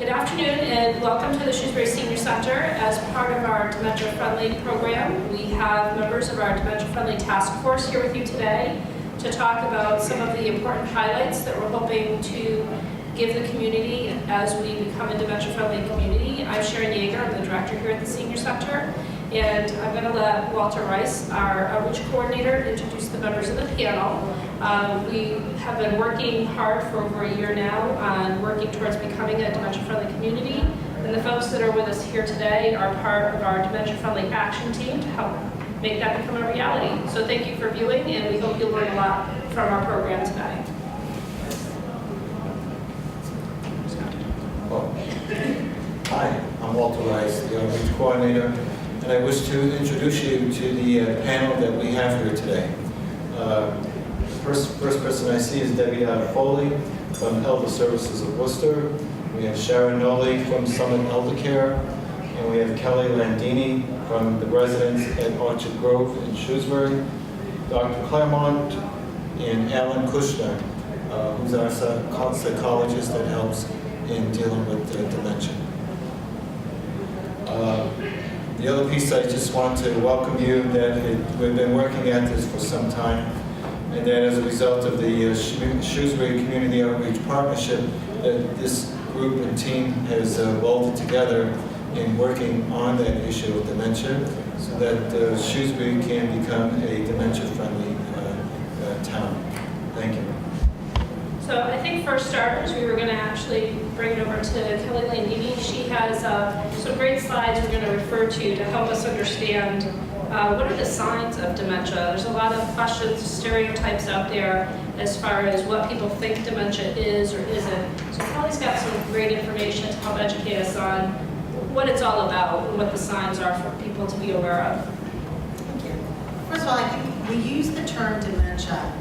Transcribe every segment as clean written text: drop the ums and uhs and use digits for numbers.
Good afternoon and welcome to the Shrewsbury Senior Center. As part of our Dementia Friendly program, we have members of our Dementia Friendly Task Force here with you today to talk about some of the important highlights that we're hoping to give the community as we become a dementia friendly community. I'm Sharon Yeager, I'm the director here at the Senior Center, and I'm going to let Walter Rice, our outreach coordinator, introduce the members of the panel. We have been working hard for over a year now on working towards becoming a dementia friendly community, and the folks that are with us here today are part of our dementia friendly action team to help make that become a reality. So thank you for viewing, and we hope you'll learn a lot from our program today. Hi, I'm Walter Rice, the outreach coordinator, and I wish to introduce you to the panel that we have here today. The first person I see is Debbie Foley from Elder Services of Worcester. We have Sharon Noley from Summit Elder Care, and we have Kelly Landini from the residents at Orchard Grove in Shrewsbury, Dr. Claremont, and Alan Kushner, who's our psychologist that helps in dealing with dementia. The other piece, I just want to welcome you that we've been working at this for some time, and that as a result of the Shrewsbury Community Outreach Partnership, that this group and team has welded together in working on that issue of dementia so that Shrewsbury can become a dementia-friendly town. Thank you. So I think for starters, we were going to actually bring it over to Kelly Landini. She has some great slides we're going to refer to help us understand what are the signs of dementia. There's a lot of questions, stereotypes out there as far as what people think dementia is or isn't. So Kelly's got some great information to help educate us on what it's all about and what the signs are for people to be aware of. Thank you. First of all, I think we use the term dementia.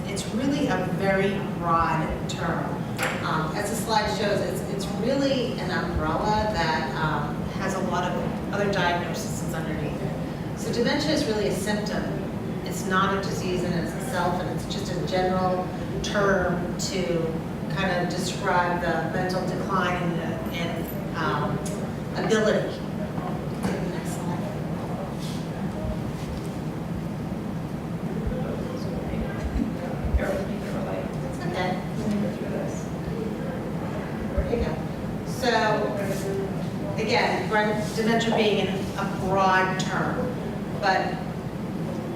It's really a very broad term. As the slide shows, it's really an umbrella that has a lot of other diagnoses underneath it. So dementia is really a symptom. It's not a disease in itself, and it's just a general term to kind of describe the mental decline and ability. Next slide. Okay. There you go. So, again, dementia being a broad term, but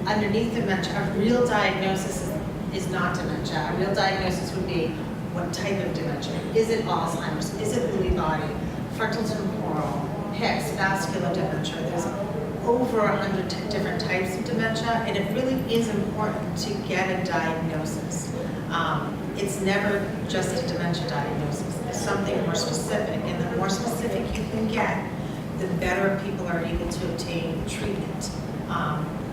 underneath dementia, a real diagnosis is not dementia. A real diagnosis would be what type of dementia. Is it Alzheimer's? Is it Lewy body? Frontal temporal, PICS, vascular dementia. There's over 100 different types of dementia, and it really is important to get a diagnosis. It's never just a dementia diagnosis. It's something more specific, and the more specific you can get, the better people are able to obtain treatment.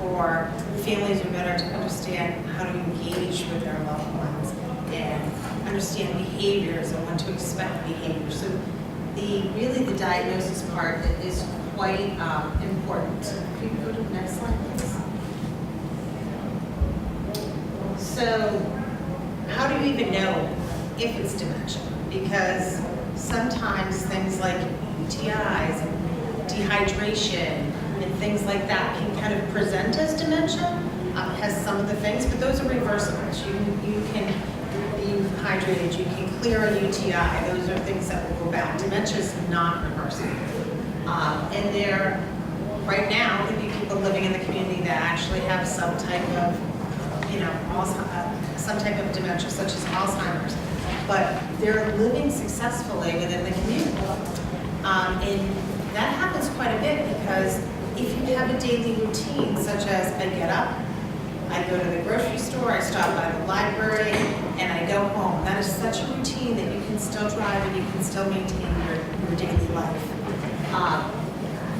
Or families are better to understand how to engage with their loved ones and understand behaviors and when to expect behaviors. So really the diagnosis part is quite important. Can you go to the next slide, please? So how do you even know if it's dementia? Because sometimes things like UTIs and dehydration and things like that can kind of present as dementia, has some of the things, but those are reversibles. You can be hydrated, you can clear a UTI, those are things that will go back. Dementia is not reversible. And there, right now, could be people living in the community that actually have some type of, some type of dementia, such as Alzheimer's, but they're living successfully within the community. And that happens quite a bit because if you have a daily routine, such as I get up, I go to the grocery store, I stop by the library, and I go home. That is such a routine that you can still drive and you can still maintain your daily life.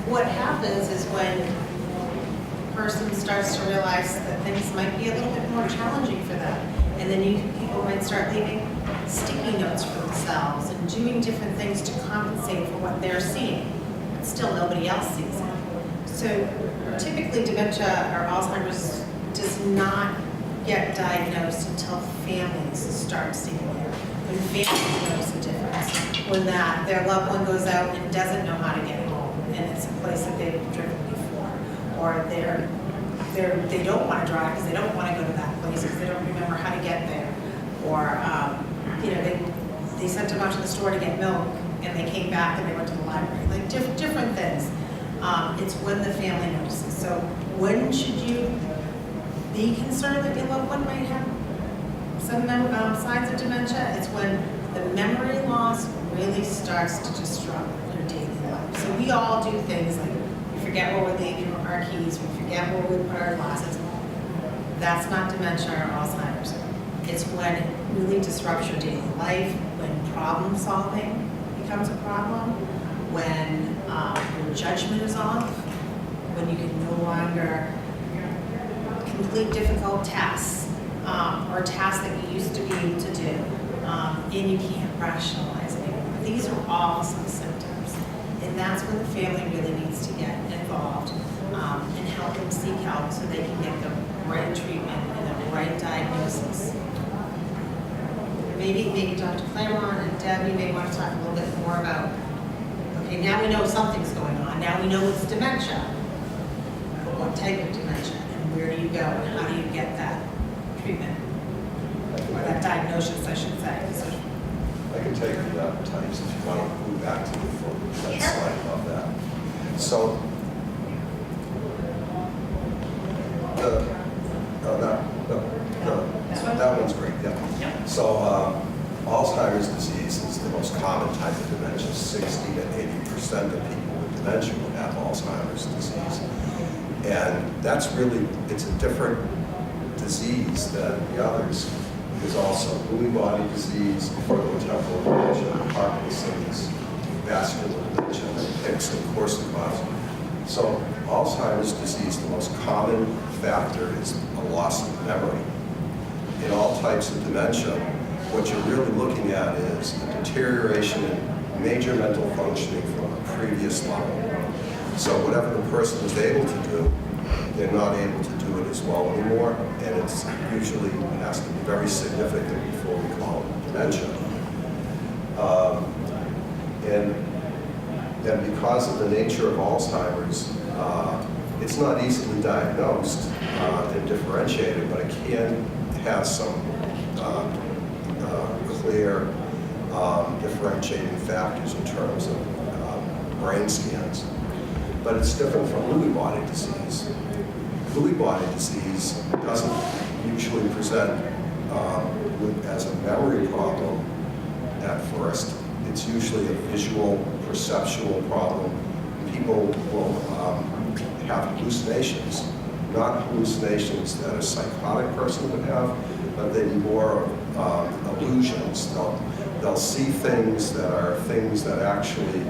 What happens is when a person starts to realize that things might be a little bit more challenging for them, and then people might start leaving sticky notes for themselves and doing different things to compensate for what they're seeing, but still nobody else sees it. So typically dementia or Alzheimer's does not get diagnosed until families start seeing it. when families notice a difference, when their loved one goes out and doesn't know how to get home, and it's a place that they've driven before, or they don't want to drive because they don't want to go to that place because they don't remember how to get there, or they sent them out to the store to get milk and they came back and they went to the library, like different things. It's when the family notices. So when should you be concerned that your loved one might have some signs of dementia? It's when the memory loss really starts to disrupt your daily life. So we all do things like we forget where we leave our keys, we forget where we put our glasses. That's not dementia or Alzheimer's. It's when it really disrupts your daily life, when problem solving becomes a problem, when your judgment is off, when you can no longer complete difficult tasks or tasks that you used to be able to do, and you can't rationalize anymore. These are all some symptoms, and that's when the family really needs to get involved and help them seek help so they can get the right treatment and the right diagnosis. Maybe Dr. Claremont and Deb, you may want to talk a little bit more about, okay, now we know something's going on. Now we know it's dementia. But what type of dementia? And where do you go? And how do you get that treatment? Or that diagnosis, I should say. I can take the types if you want to move back to the next slide about that. So, that one's great, yeah. So, Alzheimer's disease is the most common type of dementia. 60 to 80% of people with dementia will have Alzheimer's disease. And that's really, it's a different disease than the others. There's also Lewy body disease, frontotemporal dementia, Parkinson's, vascular dementia, Hicks and Korsakoff. So Alzheimer's disease, the most common factor is a loss of memory. In all types of dementia, what you're really looking at is a deterioration in major mental functioning from a previous level. So whatever the person was able to do, they're not able to do it as well anymore, and it's usually has to be very significant before we call it dementia. And because of the nature of Alzheimer's, it's not easily diagnosed and differentiated, but it can have some clear differentiating factors in terms of brain scans. But it's different from Lewy body disease. Lewy body disease doesn't usually present as a memory problem at first. It's usually a visual, perceptual problem. People will have hallucinations, not hallucinations that a psychotic person would have, but they'd be more illusions. They'll see things that are things that actually,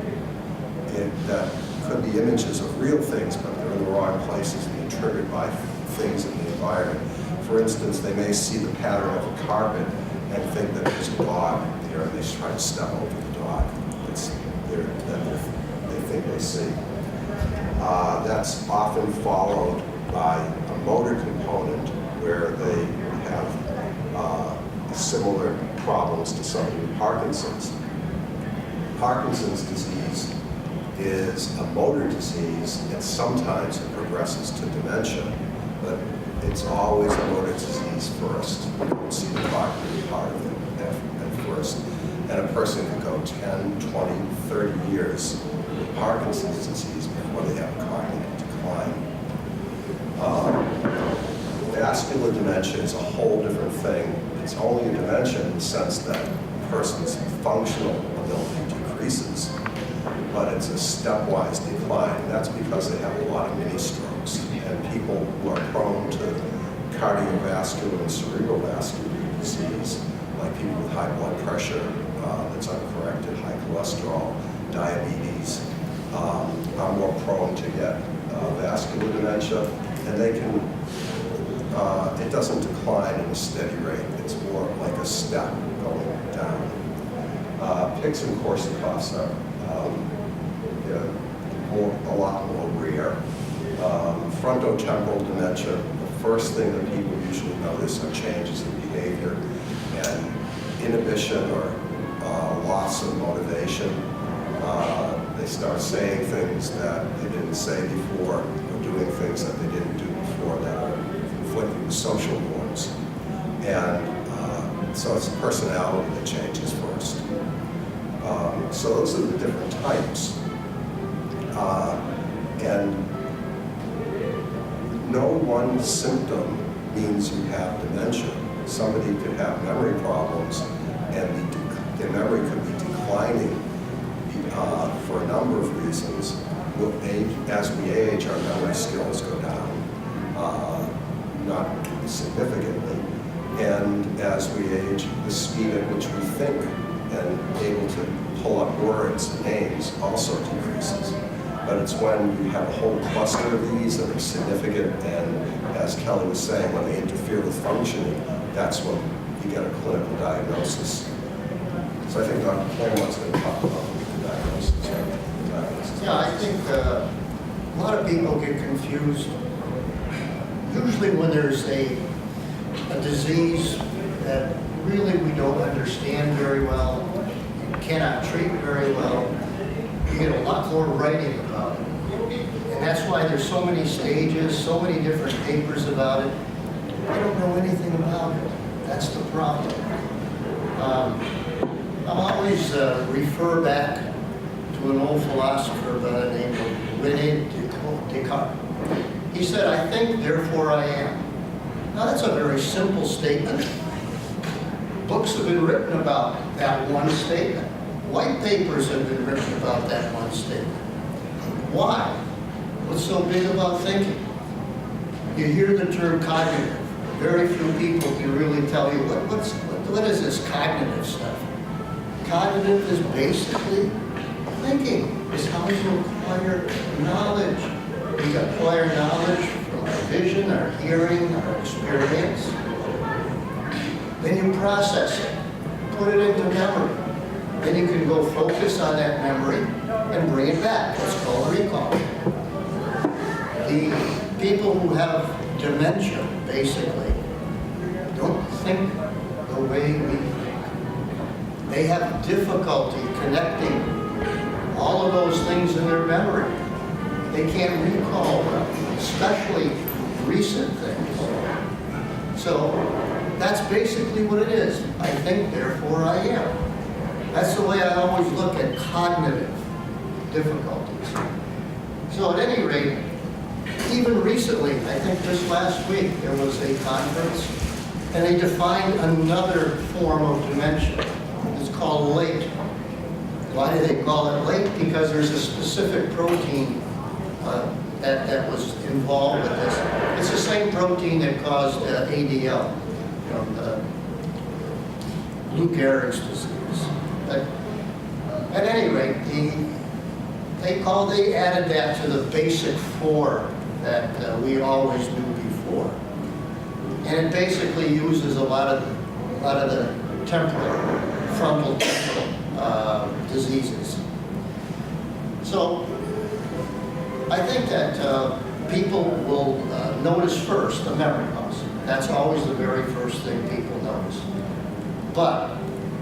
that could be images of real things, but they're in the wrong places and being triggered by things in the environment. For instance, they may see the pattern of a carpet and think that there's a dog there, and they try to step over the dog. They think they see. That's often followed by a motor component where they have similar problems to somebody with Parkinson's. Parkinson's disease is a motor disease, and sometimes it progresses to dementia, but it's always a motor disease first. You don't see the cognitive part of it at first. And a person can go 10, 20, 30 years with Parkinson's disease before they have a cognitive decline. Vascular dementia is a whole different thing. It's only a dementia in the sense that a person's functional ability decreases, but it's a stepwise decline. That's because they have a lot of mini strokes. And people who are prone to cardiovascular and cerebrovascular disease, like people with high blood pressure that's uncorrected, high cholesterol, diabetes, are more prone to get vascular dementia, and they can, it doesn't decline in a steady rate. It's more like a step going down. Hicks and Korsakoffs are a lot more rare. Frontotemporal dementia, the first thing that people usually notice are changes in behavior, and inhibition or loss of motivation. They start saying things that they didn't say before, or doing things that they didn't do before that are conflicting with social norms. And so it's the personality that changes first. So those are the different types. And no one symptom means you have dementia. Somebody could have memory problems, and their memory could be declining for a number of reasons. As we age, our memory skills go down, not significantly. And as we age, the speed at which we think and able to pull up words and names also decreases. But it's when you have a whole cluster of these that are significant, and as Kelly was saying, when they interfere with functioning, that's when you get a clinical diagnosis. So I think Dr. Claremont's going to talk about the diagnosis. Yeah, I think a lot of people get confused. Usually when there's a disease that really we don't understand very well, cannot treat very well, you get a lot more writing about it. And that's why there's so many stages, so many different papers about it. I don't know anything about it. That's the problem. I'll always refer back to an old philosopher by the name of René Descartes. He said, "I think, therefore I am." Now that's a very simple statement. Books have been written about that one statement. White papers have been written about that one statement. Why? What's so big about thinking? You hear the term cognitive. Very few people can really tell you what is this cognitive stuff. Cognitive is basically thinking. It's how you acquire knowledge. We acquire knowledge from our vision, our hearing, our experience. Then you process it, put it into memory. Then you can go focus on that memory and bring it back. It's called recall. The people who have dementia, basically, don't think the way we think. They have difficulty connecting all of those things in their memory. They can't recall them, especially recent things. So that's basically what it is. I think, therefore I am. That's the way I always look at cognitive difficulties. So at any rate, even recently, I think just last week, there was a conference, and they defined another form of dementia. It's called late. Why do they call it late? Because there's a specific protein that was involved with this. It's the same protein that caused ADL, Lou Gehrig's disease. But at any rate, they added that to the basic four that we always knew before, and it basically uses a lot of the frontal temporal diseases. So I think that people will notice first the memory loss. That's always the very first thing people notice. But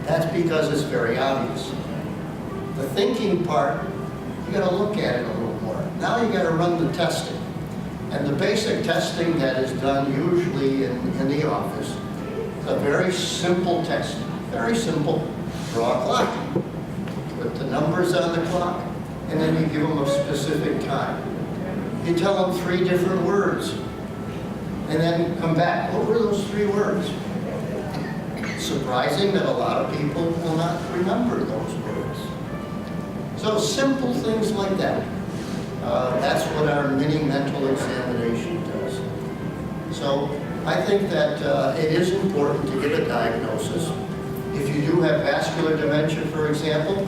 that's because it's very obvious. The thinking part, you got to look at it a little more. Now you got to run the testing. And the basic testing that is done usually in the office is a very simple test. Very simple. Draw a clock. Put the numbers on the clock, and then you give them a specific time. You tell them 3 different words, and then come back. What were those 3 words? Surprising that a lot of people will not remember those words. So simple things like that. That's what our mini mental examination does. So I think that it is important to get a diagnosis. If you do have vascular dementia, for example,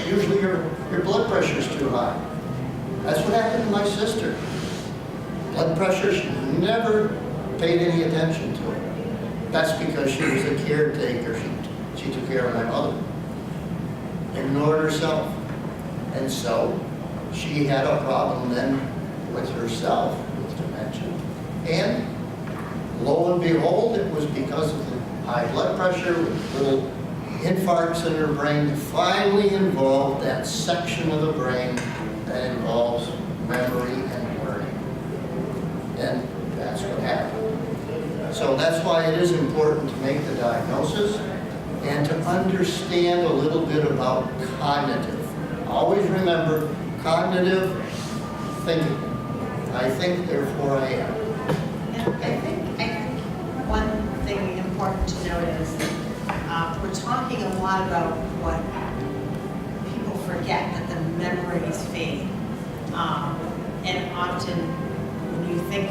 usually your blood pressure is too high. That's what happened to my sister. Blood pressure, she never paid any attention to it. That's because she was a caretaker. She took care of my mother. Ignored herself. And so she had a problem then with herself, with dementia. And lo and behold, it was because of the high blood pressure with little infarcts in her brain that finally involved that section of the brain that involves memory and learning. And that's what happened. So that's why it is important to make the diagnosis and to understand a little bit about cognitive. Always remember, cognitive thinking. I think, therefore I am. And I think one thing important to note is we're talking a lot about what people forget, that the memories fade. And often when you think,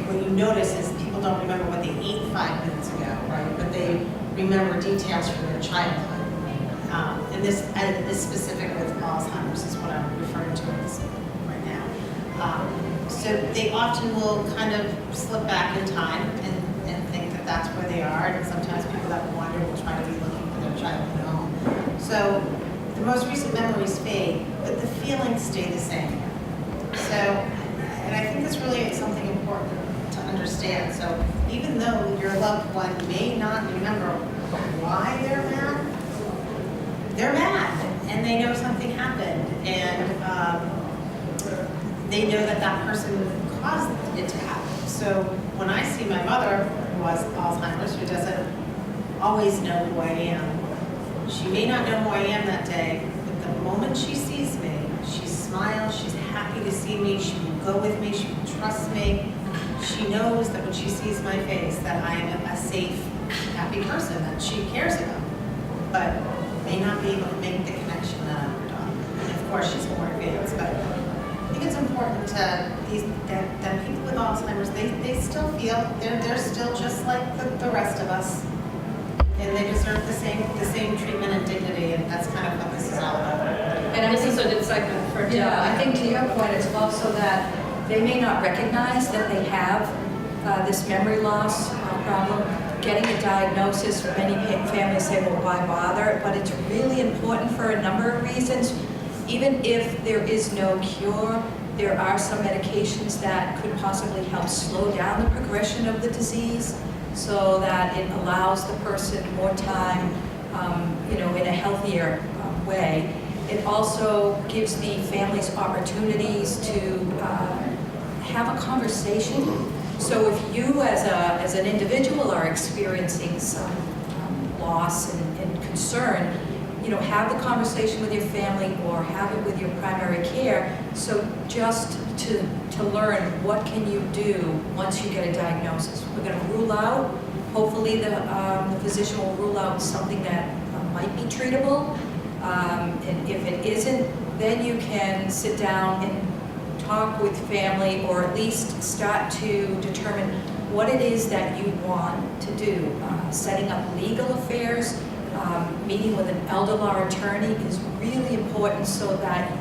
when you notice is people don't remember what they ate 5 minutes ago, right? But they remember details from their childhood. And this specific with Alzheimer's is what I'm referring to right now. So they often will kind of slip back in time and think that that's where they are. And sometimes people that wander will try to be looking for their childhood home. So the most recent memories fade, but the feelings stay the same. So, and I think that's really something important to understand. So even though your loved one may not remember why they're mad, and they know something happened, and they know that that person caused it to happen. So when I see my mother, who has Alzheimer's, who doesn't always know who I am, she may not know who I am that day, but the moment she sees me, she smiles, she's happy to see me, she will go with me, she will trust me. She knows that when she sees my face that I am a safe, happy person that she cares about, but may not be able to make the connection that I'm her daughter. And of course, she's more advanced, but I think it's important that people with Alzheimer's, they still feel they're still just like the rest of us, and they deserve the same treatment and dignity, and that's kind of what this is all about. And this is a good segment for Jill. Yeah, I think to your point, it's also that they may not recognize that they have this memory loss problem. Getting a diagnosis, many families say, well, why bother? But it's really important for a number of reasons. Even if there is no cure, there are some medications that could possibly help slow down the progression of the disease so that it allows the person more time, in a healthier way. It also gives the families opportunities to have a conversation. So if you as an individual are experiencing some loss and concern, have the conversation with your family or have it with your primary care. So just to learn what can you do once you get a diagnosis. We're going to rule out, hopefully the physician will rule out something that might be treatable. And if it isn't, then you can sit down and talk with family, or at least start to determine what it is that you want to do. Setting up legal affairs, meeting with an elder law attorney is really important so that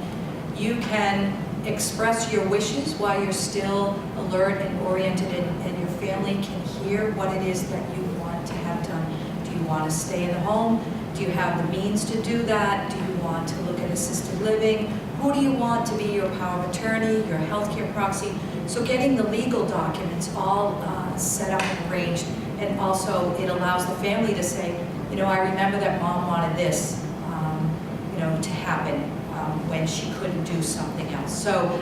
you can express your wishes while you're still alert and oriented, and your family can hear what it is that you want to have done. Do you want to stay in the home? Do you have the means to do that? Do you want to look at assisted living? Who do you want to be your power of attorney, your healthcare proxy? So getting the legal documents all set up and arranged, and also it allows the family to say, I remember that mom wanted this, to happen when she couldn't do something else. So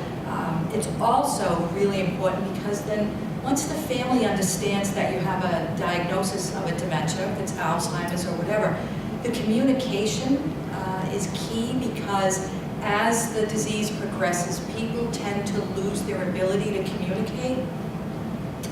it's also really important because then once the family understands that you have a diagnosis of a dementia, if it's Alzheimer's or whatever, the communication is key, because as the disease progresses, people tend to lose their ability to communicate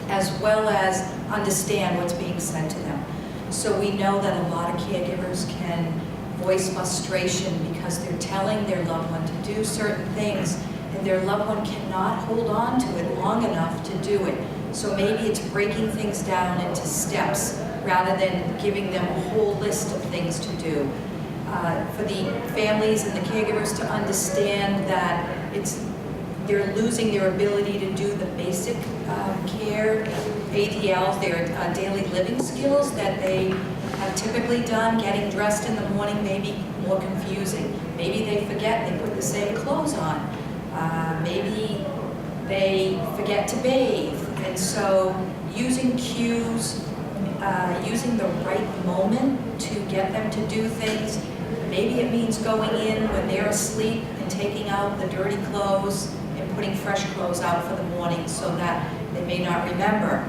as well as understand what's being said to them. So we know that a lot of caregivers can voice frustration because they're telling their loved one to do certain things and their loved one cannot hold on to it long enough to do it. So maybe it's breaking things down into steps rather than giving them a whole list of things to do. For the families and the caregivers to understand that they're losing their ability to do the basic care, ADLs, their daily living skills that they have typically done. Getting dressed in the morning may be more confusing. Maybe they forget they put the same clothes on. Maybe they forget to bathe. And so using cues using the right moment to get them to do things. Maybe it means going in when they're asleep and taking out the dirty clothes and putting fresh clothes out for the morning so that they may not remember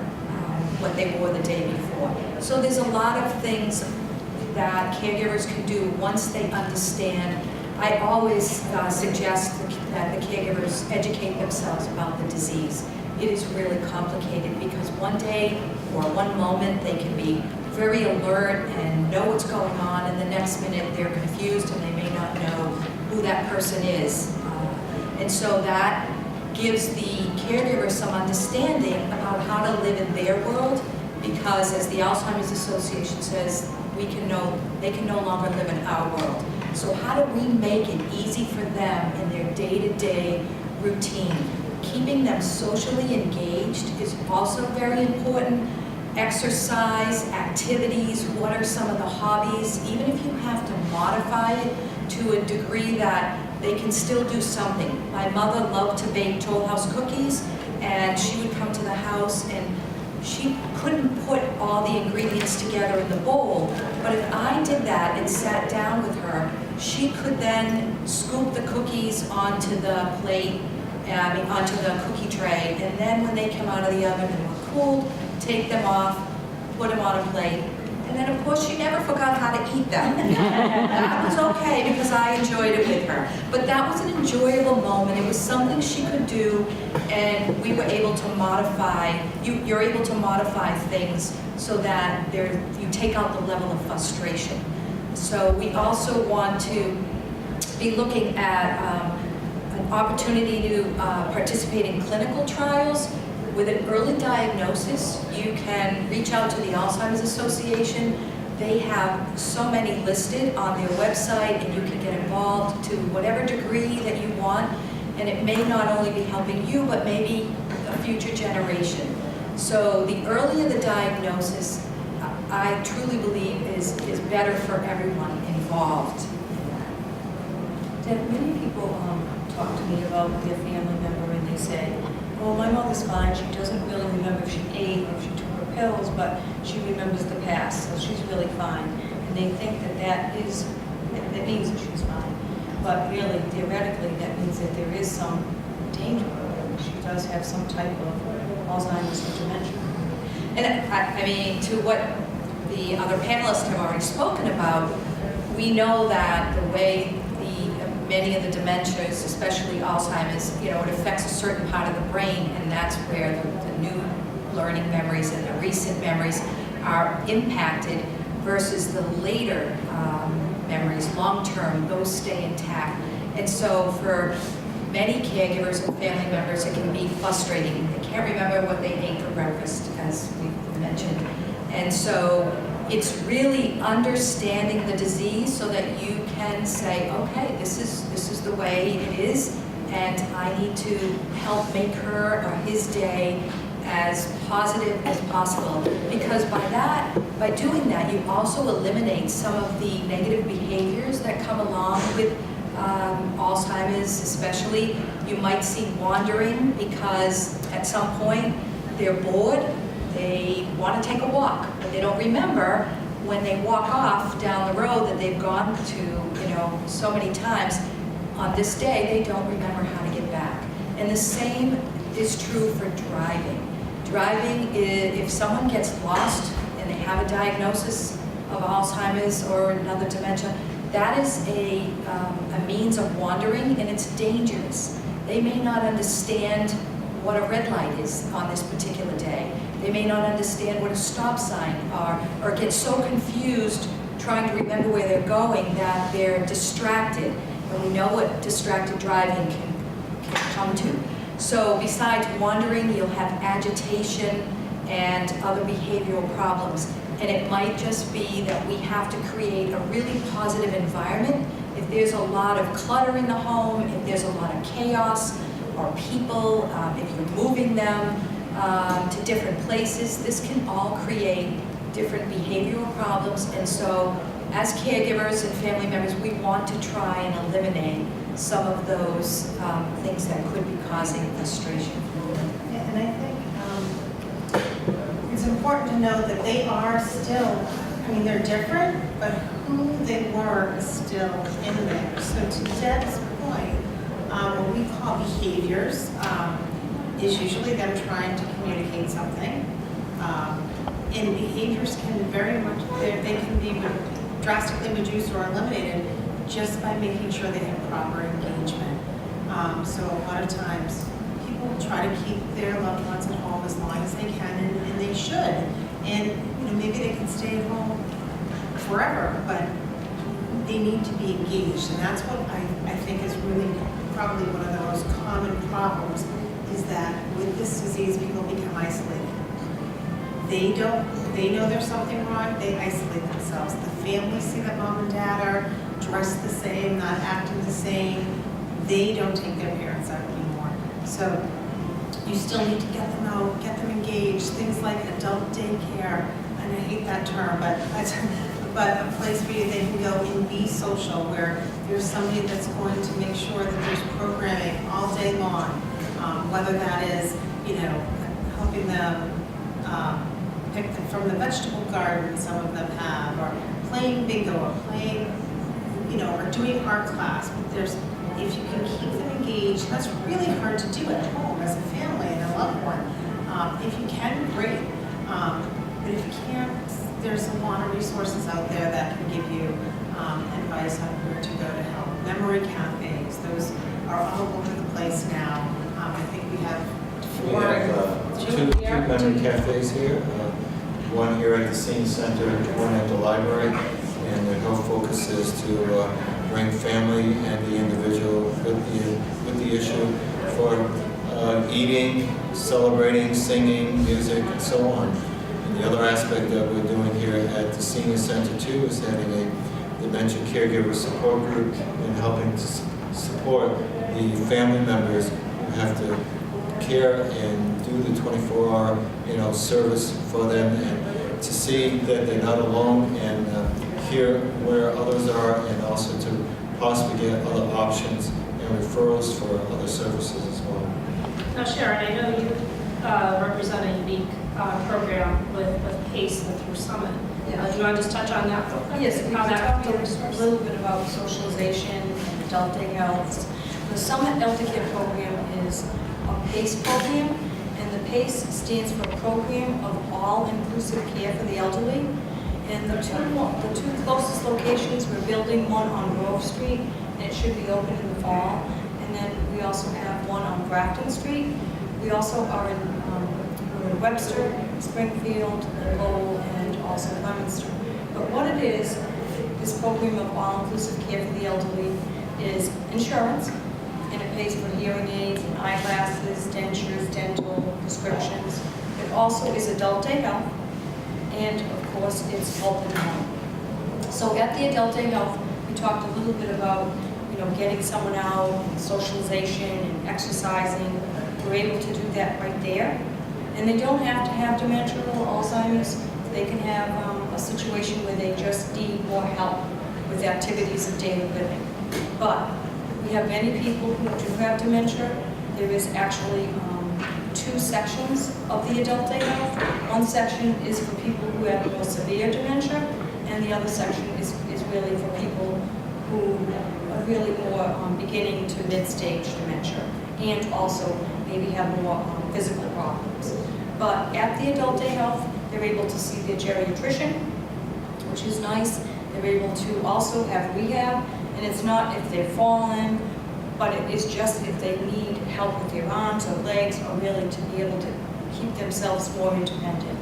what they wore the day before. So there's a lot of things that caregivers can do once they understand. I always suggest that the caregivers educate themselves about the disease. It is really complicated because one day or one moment they can be very alert and know what's going on, and the next minute they're confused and they may not know who that person is. And so that gives the caregiver some understanding about how to live in their world, because as the Alzheimer's Association says, they can no longer live in our world. So how do we make it easy for them in their day-to-day routine? Keeping them socially engaged is also very important. Exercise, activities, what are some of the hobbies, even if you have to modify it to a degree that they can still do something. My mother loved to bake Toll House cookies, and she would come to the house and she couldn't put all the ingredients together in the bowl, but if I did that and sat down with her, she could then scoop the cookies onto the plate, onto the cookie tray, and then when they came out of the oven and were cooled, take them off, put them on a plate, and then of course she never forgot how to eat them. That was okay because I enjoyed it with her. But that was an enjoyable moment. It was something she could do, and we were able to modify, you're able to modify things so that you take out the level of frustration. So we also want to be looking at an opportunity to participate in clinical trials. With an early diagnosis, you can reach out to the Alzheimer's Association. They have so many listed on their website, and you can get involved to whatever degree that you want. And it may not only be helping you, but maybe a future generation. So the earlier the diagnosis, I truly believe is better for everyone involved. Deb, many people talk to me about their family member and they say, well, my mother's fine, she doesn't really remember if she ate or if she took her pills, but she remembers the past, so she's really fine. And they think that means that she's fine. But really, theoretically, that means that there is some danger. She does have some type of Alzheimer's or dementia. And I mean, to what the other panelists have already spoken about, we know that the way many of the dementias, especially Alzheimer's, it affects a certain part of the brain, and that's where the new learning memories and the recent memories are impacted versus the later memories, long-term, those stay intact. And so for many caregivers and family members, it can be frustrating. They can't remember what they ate for breakfast, as we mentioned. And so it's really understanding the disease so that you can say, okay, this is the way it is, and I need to help make her or his day as positive as possible. Because by doing that, you also eliminate some of the negative behaviors that come along with Alzheimer's especially. You might see wandering because at some point they're bored, they want to take a walk, but they don't remember when they walk off down the road that they've gone to, so many times. On this day, they don't remember how to get back. And the same is true for driving. Driving, if someone gets lost and they have a diagnosis of Alzheimer's or another dementia, that is a means of wandering, and it's dangerous. They may not understand what a red light is on this particular day. They may not understand what a stop sign are, or get so confused trying to remember where they're going that they're distracted. And we know what distracted driving can come to. So besides wandering, you'll have agitation and other behavioral problems. And it might just be that we have to create a really positive environment. If there's a lot of clutter in the home, if there's a lot of chaos, or people, if you're moving them to different places, this can all create different behavioral problems. And so as caregivers and family members, we want to try and eliminate some of those things that could be causing frustration. Yeah, and I think it's important to know that they are still, I mean, they're different, but who they were is still in there. So to Deb's point, what we call behaviors is usually them trying to communicate something. And behaviors can very much, they can be drastically reduced or eliminated just by making sure they have proper engagement. So a lot of times, people try to keep their loved ones at home as long as they can, and they should. And you know, maybe they can stay at home forever, but they need to be engaged. And that's what I think is really probably one of the most common problems, is that with this disease, people become isolated. They know there's something wrong, they isolate themselves. The families see that mom and dad are dressed the same, not acting the same. They don't take their parents out anymore. So you still need to get them out, get them engaged, things like adult daycare, and I hate that term, but a place where they can go and be social, where there's somebody that's going to make sure that there's programming all day long, whether that is, you know, helping them pick from the vegetable garden some of them have, or playing bingo, or playing, you know, or doing art class. There's, if you can keep them engaged, that's really hard to do at home as a family and a loved one. If you can, great. But if you can't, there's a lot of resources out there that can give you advice on where to go to help. Memory cafes, those are all over the place now. I think we have We have two memory cafes here, one here at the Senior Center, one at the library, and their whole focus is to bring family and the individual with the issue for eating, celebrating, singing, music, and so on. And the other aspect that we're doing here at the Senior Center too is having a dementia caregiver support group and helping to support the family members who have to care and do the 24-hour, service for them, and to see that they're not alone, and hear where others are, and also to possibly get other options and referrals for other services as well. Now, Sharon, I know you represent a unique program with PACE and through Summit. Yeah. Do you want to just touch on that real quick? Yes, we How talked that a little bit about socialization and adult day health. The Summit Elder Care Program is a PACE program, and the PACE stands for Program of All-Inclusive Care for the Elderly. And the two closest locations, we're building one on Grove Street, and it should be open in the fall. And then we also have one on Grafton Street. We also are in Webster, Springfield, Lowell, and also Leominster. But what it is, this program of all-inclusive care for the elderly is insurance, and it pays for hearing aids and eyeglasses, dentures, dental, prescriptions. It also is adult day health, and of course, it's health and home. So at the adult day health, we talked a little bit about, getting someone out, and socialization and exercising. We're able to do that right there. And they don't have to have dementia or Alzheimer's. They can have a situation where they just need more help with activities of daily living. But we have many people who do have dementia. There is actually two sections of the adult day health. One section is for people who have more severe dementia, and the other section is really for people who are really more beginning to mid-stage dementia, and also maybe have more physical problems. But at the adult day health, they're able to see their geriatrician, which is nice. They're able to also have rehab, and it's not if they've fallen, but it is just if they need help with their arms or legs, or really to be able to keep themselves more independent.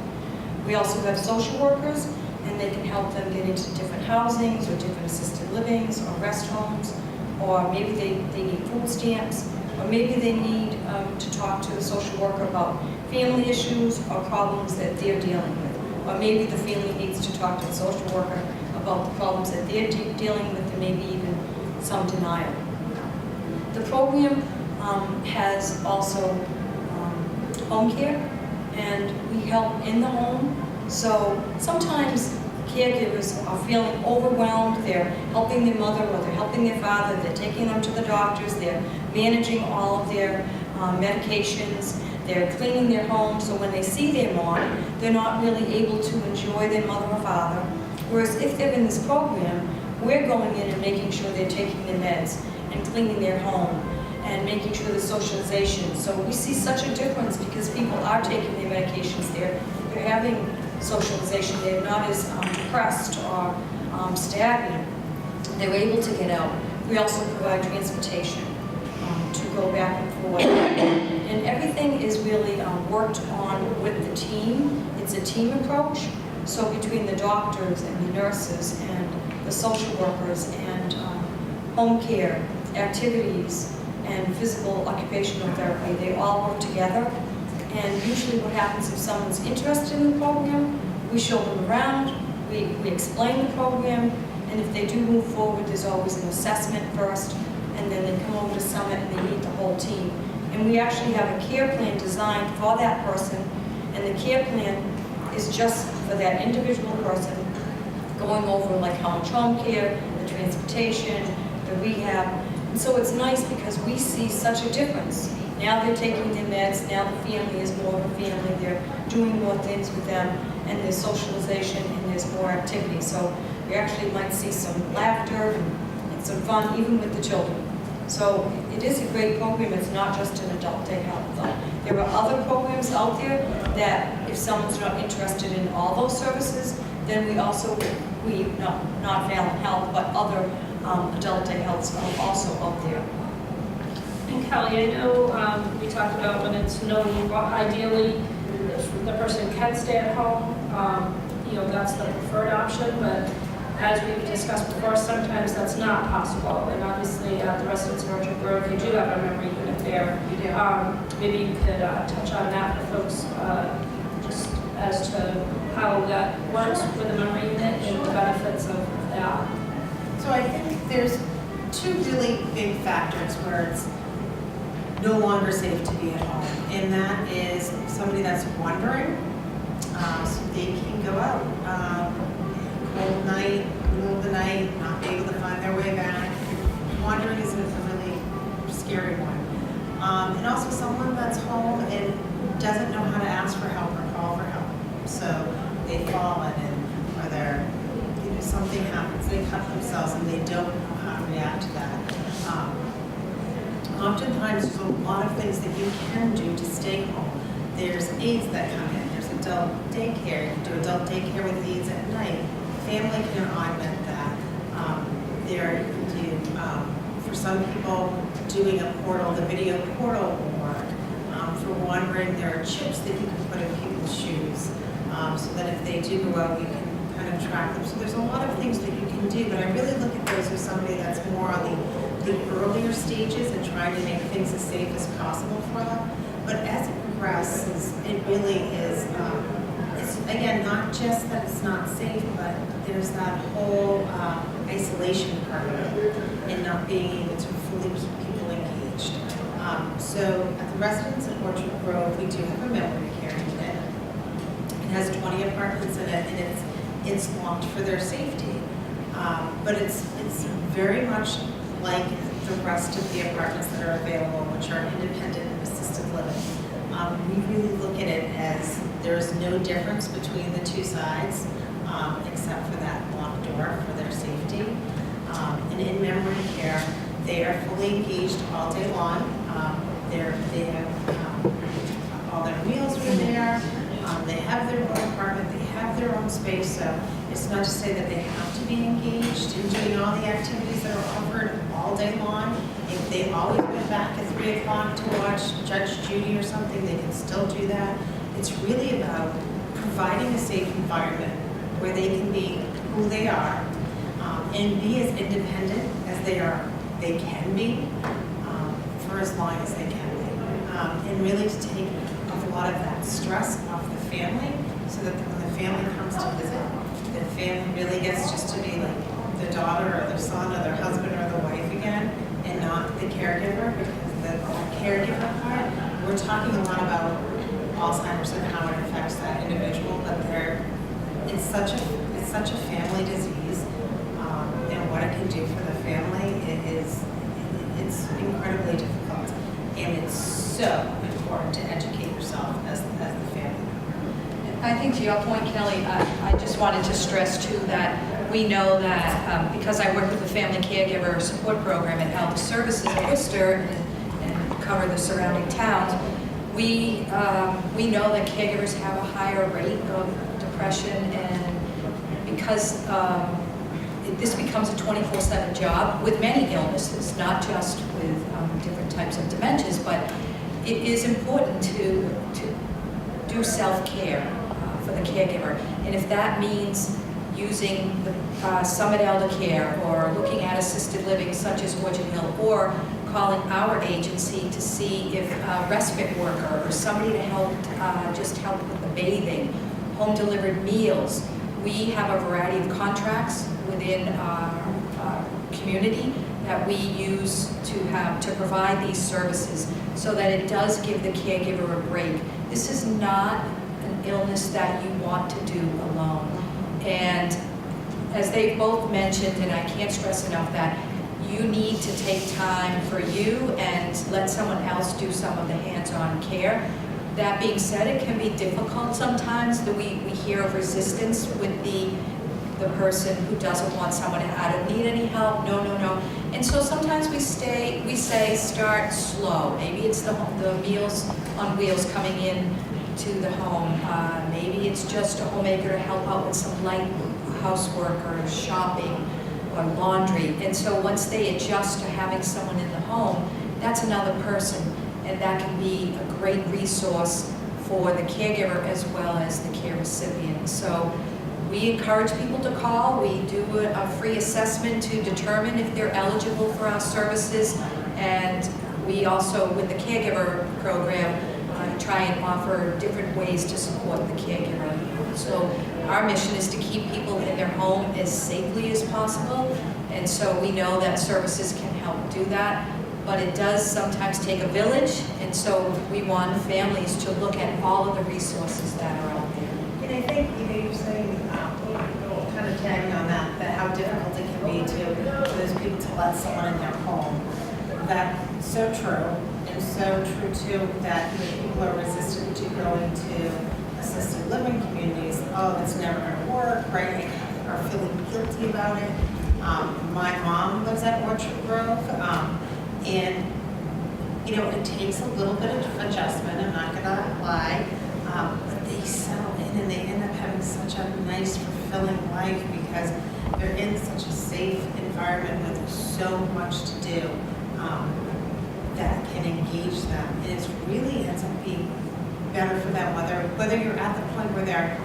We also have social workers, and they can help them get into different housings or different assisted livings or rest homes, or maybe they need food stamps, or maybe they need to talk to the social worker about family issues or problems that they're dealing with. Or maybe the family needs to talk to the social worker about the problems that they're dealing with, and maybe even some denial. The program has also home care, and we help in the home. So sometimes caregivers are feeling overwhelmed. They're helping their mother, or they're helping their father. They're taking them to the doctors. They're managing all of their medications. They're cleaning their home, so when they see their mom, they're not really able to enjoy their mother or father. Whereas if they're in this program, we're going in and making sure they're taking their meds and cleaning their home and making sure the socialization. So we see such a difference because people are taking their medications there. They're having socialization. They're not as depressed or stagnant. They're able to get out. We also provide transportation to go back and forth. And everything is really worked on with the team. It's a team approach. So between the doctors and the nurses and the social workers and home care, activities, and physical occupational therapy, they all work together. And usually what happens if someone's interested in the program, we show them around, we explain the program, and if they do move forward, there's always an assessment first, and then they come over to Summit and they meet the whole team. And we actually have a care plan designed for that person, and the care plan is just for that individual person, going over like how much home care, the transportation, the rehab. And so it's nice because we see such a difference. Now they're taking their meds, now the family is more of a family, they're doing more things with them, and there's socialization and there's more activity. So we actually might see some laughter and some fun even with the children. So it is a great program. It's not just an adult day health though. There are other programs out there that if someone's not interested in all those services, then we not Fallon Health, but other adult day healths are also out there. And Kelly, I know we talked about when it's known, ideally, if the person can stay at home, that's the preferred option, but as we've discussed before, sometimes that's not possible. And obviously, the residents of Orchard Grove, they do have a memory unit there. Maybe you could touch on that for folks, just as to how that works with the memory unit and the benefits of that. So I think there's two really big factors where it's no longer safe to be at home. And that is somebody that's wandering, so they can go out. Cold night, middle of the night, not be able to find their way back. Wandering is a really scary one. And also someone that's home and doesn't know how to ask for help or call for help. So they've fallen and or they're, something happens, they cut themselves and they don't know how to react to that. Oftentimes there's a lot of things that you can do to stay home. There's aides that come in, there's adult daycare, you can do adult daycare with aides at night. Family can augment that. There you can do, for some people, doing a portal, the video portal will work. For wandering, there are chips that you can put in people's shoes so that if they do go out, you can kind of track them. So there's a lot of things that you can do, but I really look at those as somebody that's more on the earlier stages and trying to make things as safe as possible for them. But as it progresses, it really is, it's again, not just that it's not safe, but there's that whole isolation part of it and not being able to fully keep people engaged. So at the residence at Orchard Grove, we do have a memory care unit. It has 20 apartments in it, and it's locked for their safety. But it's very much like the rest of the apartments that are available, which are independent and assisted living. We really look at it as there's no difference between the two sides, except for that locked door for their safety. And in memory care, they are fully engaged all day long. They have all their meals are there. They have their own apartment. They have their own space. So it's not to say that they have to be engaged in doing all the activities that are offered all day long. If they always went back at 3 o'clock to watch Judge Judy or something, they can still do that. It's really about providing a safe environment where they can be who they are and be as independent as they can be for as long as they can be. And really to take a lot of that stress off the family so that when the family comes to visit, the family really gets just to be like the daughter or the son or their husband or the wife again and not the caregiver, because the caregiver part, we're talking a lot about Alzheimer's and how it affects that individual, but it's such a family disease, and what it can do for the family, it's incredibly difficult, and it's so important to educate yourself as the family member. I think to your point, Kelly, I just wanted to stress too that we know that because I work with the Family Caregiver Support Program at Health Services in Worcester and cover the surrounding towns, we know that caregivers have a higher rate of depression, and because this becomes a 24/7 job with many illnesses, not just with different types of dementias, but it is important to do self-care for the caregiver. And if that means using the Summit Elder Care or looking at assisted living such as Orchard Hill, or calling our agency to see if a respite worker or somebody to help, just help with the bathing, home-delivered meals. We have a variety of contracts within our community that we use to provide these services so that it does give the caregiver a break. This is not an illness that you want to do alone. And as they both mentioned, and I can't stress enough that you need to take time for you and let someone else do some of the hands-on care. That being said, it can be difficult sometimes that we hear of resistance with the person who doesn't want someone to, I don't need any help, no. And so sometimes we say start slow. Maybe it's the Meals on Wheels coming in to the home. Maybe it's just a homemaker to help out with some light housework or shopping or laundry. And so once they adjust to having someone in the home, that's another person. And that can be a great resource for the caregiver as well as the care recipient. So we encourage people to call. We do a free assessment to determine if they're eligible for our services. And we also, with the caregiver program, try and offer different ways to support the caregiver. So our mission is to keep people in their home as safely as possible. And so we know that services can help do that. But it does sometimes take a village, and so we want families to look at all of the resources that are out there. And I think, you're saying, kind of tagging on that how difficult it can be for those people to let someone in their home. That's so true, and so true too that people are resistant to going to assisted living communities. Oh, it's never going to work, right? Or feeling guilty about it. My mom lives at Orchard Grove. And, it takes a little bit of adjustment, I'm not gonna lie, but they settle in and they end up having such a nice, fulfilling life because they're in such a safe environment with so much to do that can engage them. And it really ends up being better for them, whether you're at the point where they're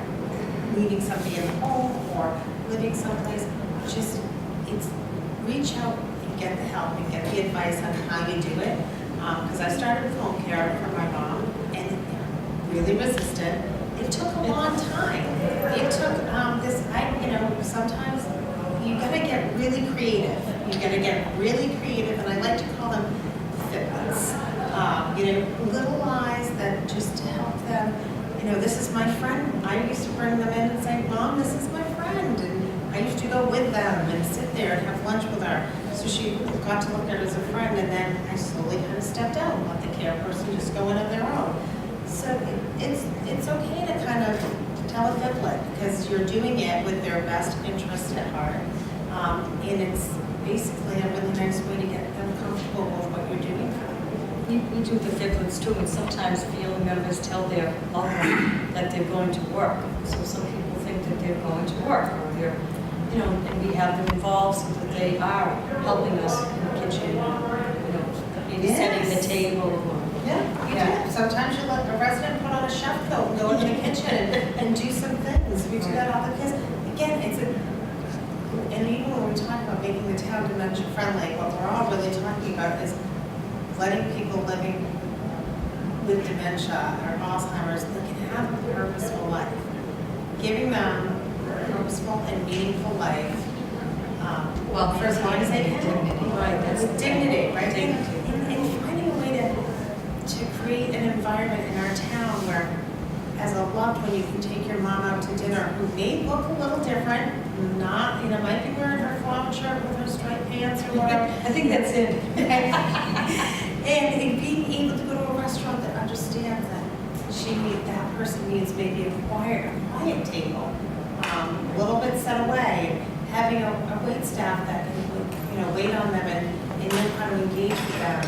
leaving somebody in the home or living someplace, just reach out, get the help and get the advice on how you do it. Because I started with Homecare for my mom and really resistant. It took a long time. It took sometimes you gotta get really creative. You gotta get really creative, and I like to call them fitbits. Little lies that just help them. This is my friend. I used to bring them in and say, Mom, this is my friend. And I used to go with them and sit there and have lunch with her. So she got to look at her as a friend, and then I slowly kind of stepped out and let the care person just go in on their own. So it's okay to kind of tell a fiblet because you're doing it with their best interest at heart. And it's basically a really nice way to get them comfortable with what you're doing for them. We do the fiblets too, and sometimes family members tell their loved one that they're going to work. So some people think that they're going to work, or they're, and we have them involved so that they are helping us in the kitchen, maybe setting the table. Yeah. Sometimes you let a resident put on a chef coat and go into the kitchen and do some things. We do that all the kids. Again, and even when we talk about making the town dementia friendly, what we're all really talking about is letting people living with dementia or Alzheimer's, they can have a purposeful life. Giving them a purposeful and meaningful life for as long as they can. Dignity. Right, that's dignity, right? And finding a way to create an environment in our town where, as a loved one, you can take your mom out to dinner, who may look a little different, not, might be wearing her flannel shirt with her striped pants or whatever. I think that's it. And being able to go to a restaurant that understands that that person needs maybe a quiet table, a little bit set away, having a wait staff that can, wait on them and know how to engage with them.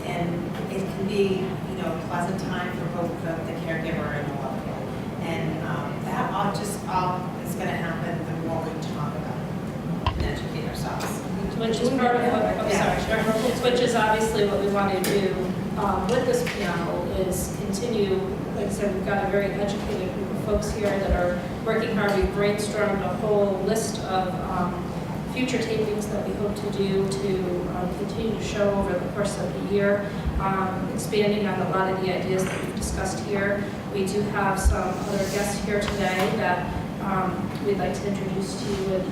And it can be, a pleasant time for both the caregiver and the loved one. And that all is going to happen the more we talk about it and educate ourselves. Which is part of what, which is obviously what we want to do with this panel is continue, like I said, we've got a very educated group of folks here that are working hard. We've brainstormed a whole list of future tapings that we hope to do to continue to show over the course of the year, expanding on a lot of the ideas that we've discussed here. We do have some other guests here today that we'd like to introduce to you and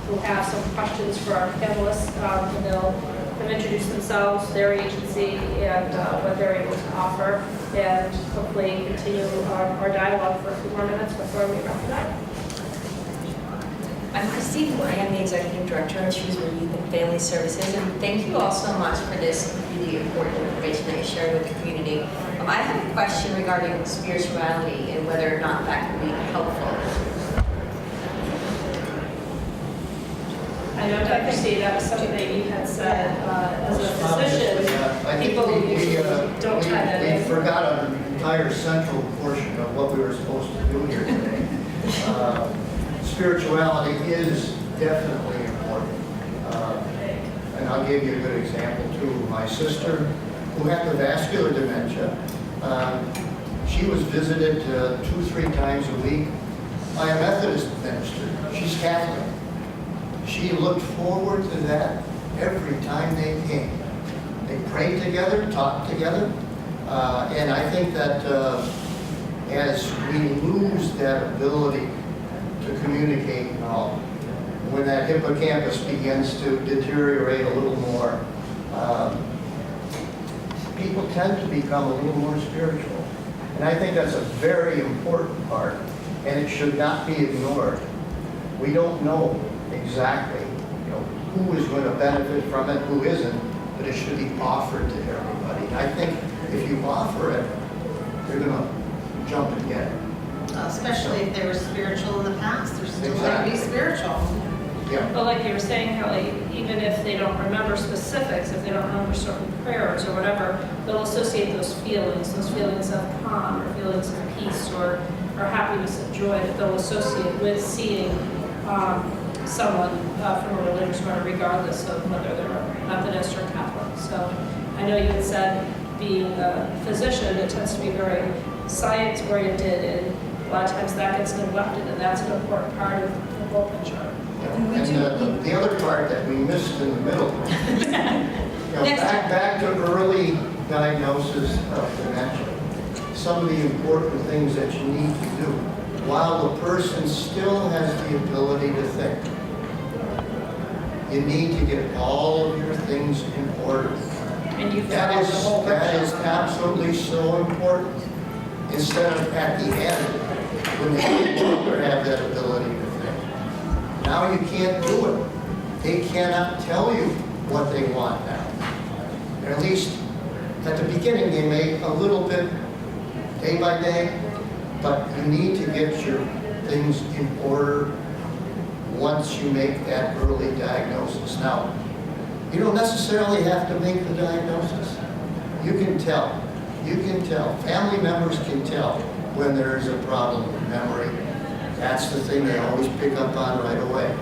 who have some questions for our panelists, and they'll introduce themselves, their agency, and what they're able to offer, and hopefully continue our dialogue for a few more minutes before we wrap it up. I'm Christine. I am the Executive Director of Shrewsbury Youth and Family Services, and thank you all so much for this really important information that you shared with the community. I have a question regarding spirituality and whether or not that can be helpful. I know, Dr. C, that was something that you had said as a physician. I think People we don't tie that in. forgot an entire central portion of what we were supposed to do here today. Spirituality is definitely important. And I'll give you a good example too. My sister, who had the vascular dementia, she was visited 2-3 times a week by a Methodist minister. She's Catholic. She looked forward to that every time they came. They prayed together, talked together, and I think that as we lose that ability to communicate and all, when that hippocampus begins to deteriorate a little more, people tend to become a little more spiritual. And I think that's a very important part, and it should not be ignored. We don't know exactly, who is going to benefit from it, who isn't, but it should be offered to everybody. And I think if you offer it, they're going to jump and get it. Especially if they were spiritual in the past, they're still going to be Exactly. spiritual. Yeah. But like you were saying, Kelly, even if they don't remember specifics, if they don't remember certain prayers or whatever, they'll associate those feelings of calm or feelings of peace or happiness and joy that they'll associate with seeing someone from a religious order, regardless of whether they're Methodist or Catholic. So I know you had said, being a physician, it tends to be very science-oriented, and a lot of times that gets neglected, and that's an important part of the whole picture. And the other part that we missed in the middle, back to early diagnosis of dementia, some of the important things that you need to do while the person still has the ability to think. You need to get all of your things in order. And you've That followed the whole is workshop. absolutely so important. Instead of at the end, when they no longer have that ability to think. Now you can't do it. They cannot tell you what they want now. Or at least at the beginning they may a little bit day by day, but you need to get your things in order once you make that early diagnosis. Now, you don't necessarily have to make the diagnosis. You can tell. You can tell. Family members can tell when there is a problem with memory. That's the thing they always pick up on right away.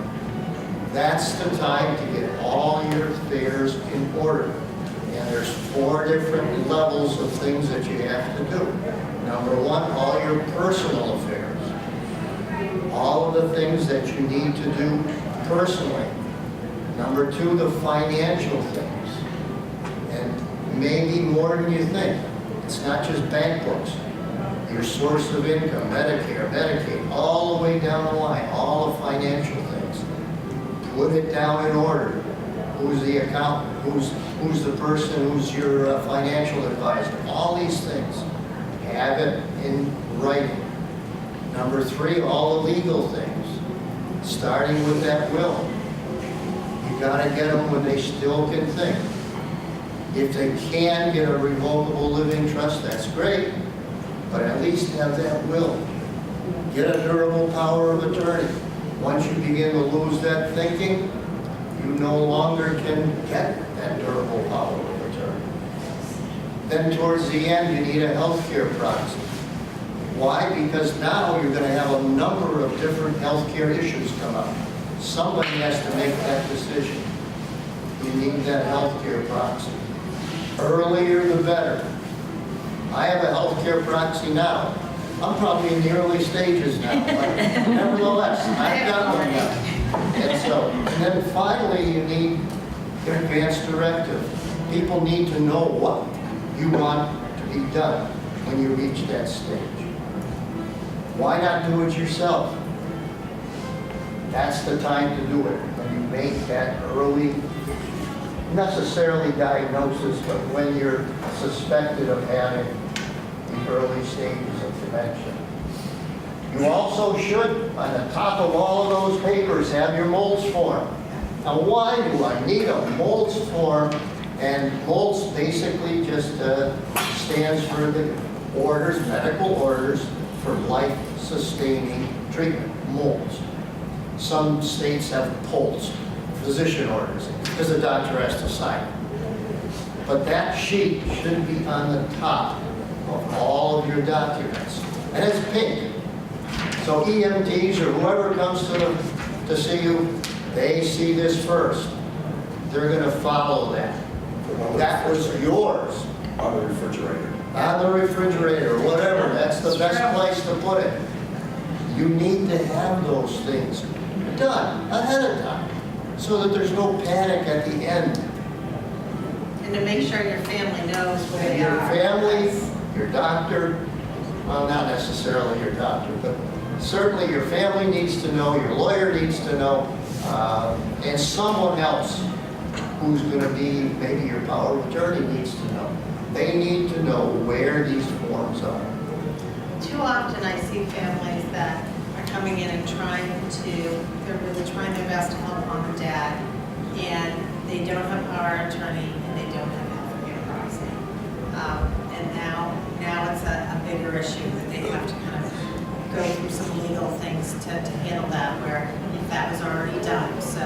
That's the time to get all your affairs in order. And there's 4 different levels of things that you have to do. Number 1, all your personal affairs. All of the things that you need to do personally. Number 2, the financial things. And maybe more than you think. It's not just bank books. Your source of income, Medicare, Medicaid, all the way down the line, all the financial things. Put it down in order. Who's the accountant? Who's the person who's your financial advisor? All these things. Have it in writing. Number 3, all the legal things. Starting with that will. You gotta get them when they still can think. If they can get a revocable living trust, that's great. but at least have that will. Get a durable power of attorney. Once you begin to lose that thinking, you no longer can get that durable power of attorney. Then towards the end, you need a healthcare proxy. Why? Because now you're going to have a number of different healthcare issues come up. Somebody has to make that decision. You need that healthcare proxy. Earlier the better. I have a healthcare proxy now. I'm probably in the early stages now, but nevertheless, I've got one now. And then finally, you need an advance directive. People need to know what you want to be done when you reach that stage. Why not do it yourself? That's the time to do it, when you make that early, necessarily diagnosis, but when you're suspected of having the early stages of dementia. You also should, on the top of all of those papers, have your MOLS form. Now, why do I need a MOLS form? And MOLS basically just stands for the orders, medical orders for life-sustaining treatment, MOLS. Some states have POLS, physician orders, because the doctor has to sign it. But that sheet should be on the top of all of your documents. And it's pink. So EMTs or whoever comes to see you, they see this first. They're going to follow that. That was yours. On the refrigerator. On the refrigerator, whatever. That's the best place to put it. You need to have those things done ahead of time so that there's no panic at the end. And to make sure your family knows where And they your are. family, your doctor, well, not necessarily your doctor, but certainly your family needs to know, your lawyer needs to know, and someone else who's going to be, maybe your power of attorney needs to know. They need to know where these forms are. Too often I see families that are coming in and they're really trying their best to help mom and dad, and they don't have power of attorney and they don't have healthcare proxy. And now it's a bigger issue that they have to kind of go through some legal things to handle that, where that was already done. So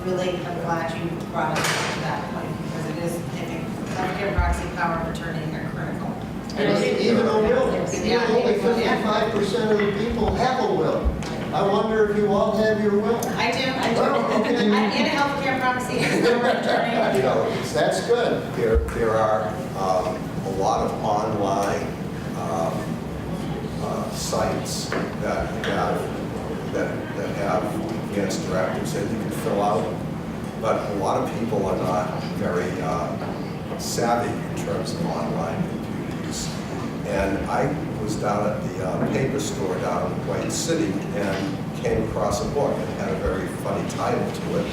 really, I'm glad you brought us to that point, because it is, I think, healthcare proxy, power of attorney are critical. And even a will, only 55% of the people have a will. I wonder if you all have your will. I do. Oh, okay. I'm in a healthcare proxy, it's power of attorney. You know, That's good. there are a lot of online sites that have advanced directives that you can fill out, but a lot of people are not very savvy in terms of online computer use. And I was down at the paper store down in White City and came across a book that had a very funny title to it.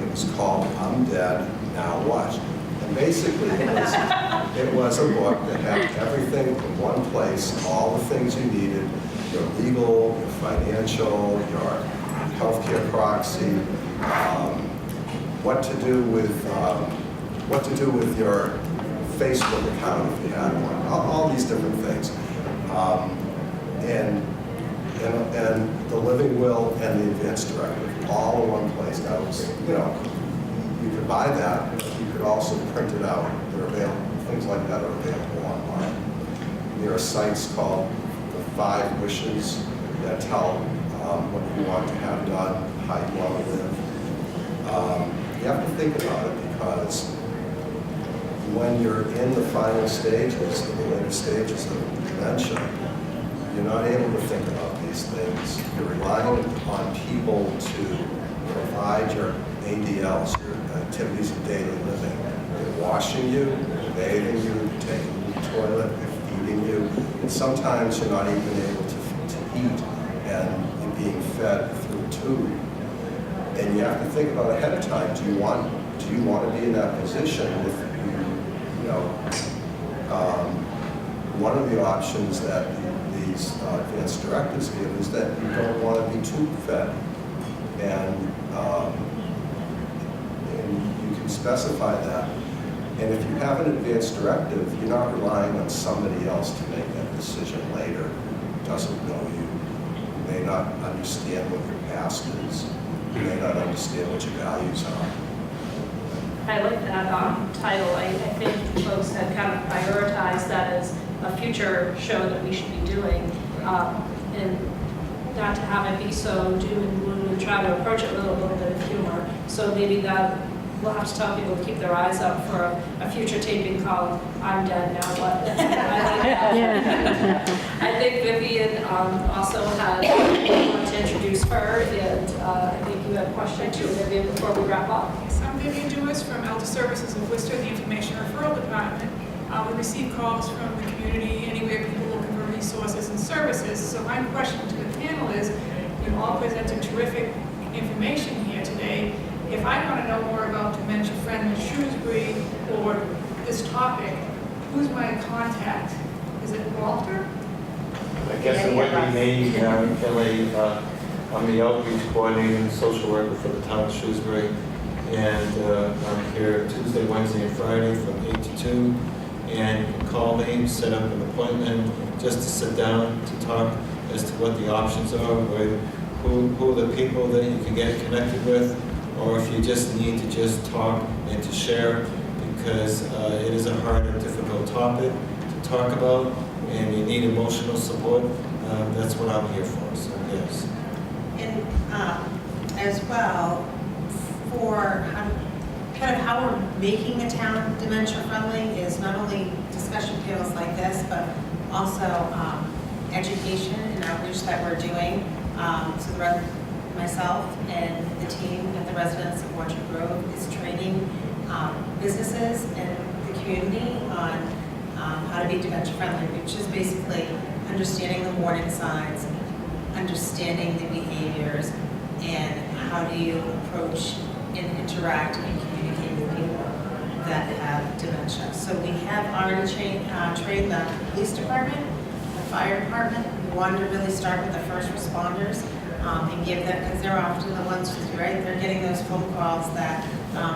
It was called I'm Dead, Now What? And basically it was a book that had everything in one place, all the things you needed, your legal, your financial, your healthcare proxy, what to do with your Facebook account if you had one, all these different things. And the living will and the advance directive, all in one place. That was, you could buy that, but you could also print it out. They're available, things like that are available online. There are sites called the 5 Wishes that tell what you want to have done, how you want to live. You have to think about it, because when you're in the final stages, the later stages of dementia, you're not able to think about these things. You're relying on people to provide your ADLs, your activities of daily living. They're washing you, they're bathing you, taking you to the toilet, they're feeding you, and sometimes you're not even able to eat, and you're being fed through a tube. And you have to think about ahead of time, do you want to be in that position if one of the options that these advanced directives give is that you don't want to be tube fed. And you can specify that. And if you have an advance directive, you're not relying on somebody else to make that decision later, who doesn't know you, who may not understand what your past is, who may not understand what your values are. I like that title. I think folks had kind of prioritized that as a future show that we should be doing, and not to have it be so doom and gloom and try to approach it with a little bit of humor. So maybe that we'll have to tell people to keep their eyes up for a future taping called "I'm Dead Now What." I think Vivian also had wanted to introduce her, and I think you had a question too, Vivian, before we wrap up. Yes, I'm Vivian Dewis from Elder Services of Worcester, the Information Referral Department. We receive calls from the community, anywhere people looking for resources and services. So my question to the panel is, you all presented terrific information here today. If I want to know more about dementia-friendly Shrewsbury or this topic, who's my contact? Is it Walter? I guess it would be me, Kelly. I'm the outreach coordinator and social worker for the town of Shrewsbury. And I'm here Tuesday, Wednesday, and Friday from 8 to 2. And you can call me, set up an appointment, just to sit down to talk as to what the options are, who are the people that you can get connected with, or if you just need to just talk and to share, because it is a hard and difficult topic to talk about, and you need emotional support. That's what I'm here for, so yes. And as well, for how we're making the town dementia friendly is not only discussion panels like this, but also education and outreach that we're doing. So myself and the team at the residents of Orchard Grove is training businesses and the community on how to be dementia friendly, which is basically understanding the warning signs, understanding the behaviors, and how do you approach and interact and communicate with people that have dementia. So we have already trained the police department, the fire department. We wanted to really start with the first responders and give them, because they're often the ones, right, they're getting those phone calls that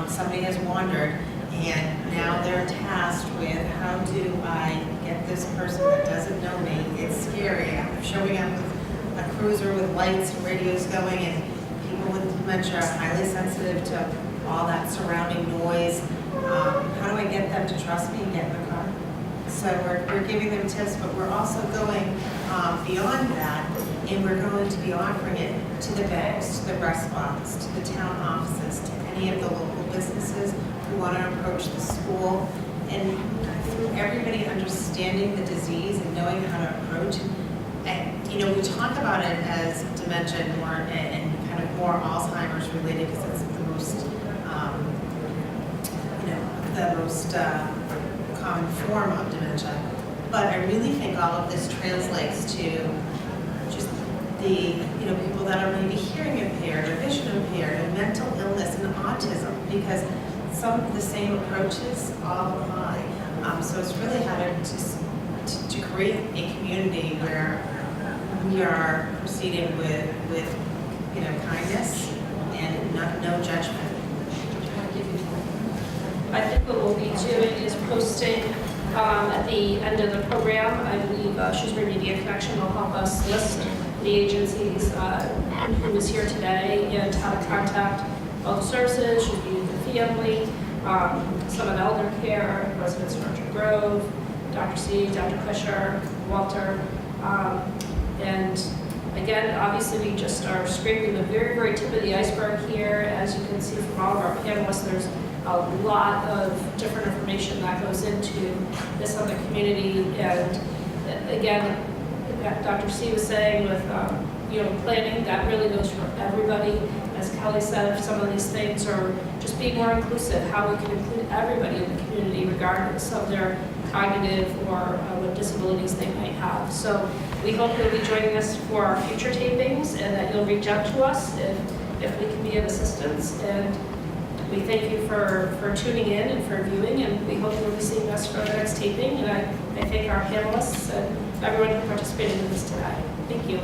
somebody has wandered, and now they're tasked with how do I get this person that doesn't know me. It's scary. I'm showing up with a cruiser with lights and radios going, and people with dementia are highly sensitive to all that surrounding noise. How do I get them to trust me and get in the car? So we're giving them tips, but we're also going beyond that, and we're going to be offering it to the banks, to the restaurants, to the town offices, to any of the local businesses who want to approach the school, and through everybody understanding the disease and knowing how to approach. And, you know, we talk about it as dementia more and kind of more Alzheimer's related because it's the most, common form of dementia. But I really think all of this translates to just the, people that are maybe hearing impaired or vision impaired and mental illness and autism, because some of the same approaches all apply. So it's really how to create a community where we are proceeding with kindness and no judgment. I think what we'll be doing is posting at the end of the program. I believe Shrewsbury Media Connection will help us list the agencies who is here today and how to contact both services, should be the family, some of elder care, residents of Orchard Grove, Dr. C, Dr. Kusher, Walter, and again, obviously we just are scraping the very, very tip of the iceberg here. As you can see from all of our panelists, there's a lot of different information that goes into this other community. And again, Dr. C was saying with planning, that really goes for everybody. As Kelly said, if some of these things are just being more inclusive, how we can include everybody in the community regardless of their cognitive or what disabilities they might have. So we hope you'll be joining us for our future tapings and that you'll reach out to us if we can be of assistance. And we thank you for tuning in and for viewing, and we hope you'll be seeing us for the next taping. And I thank our panelists and everyone who participated in this today. Thank you.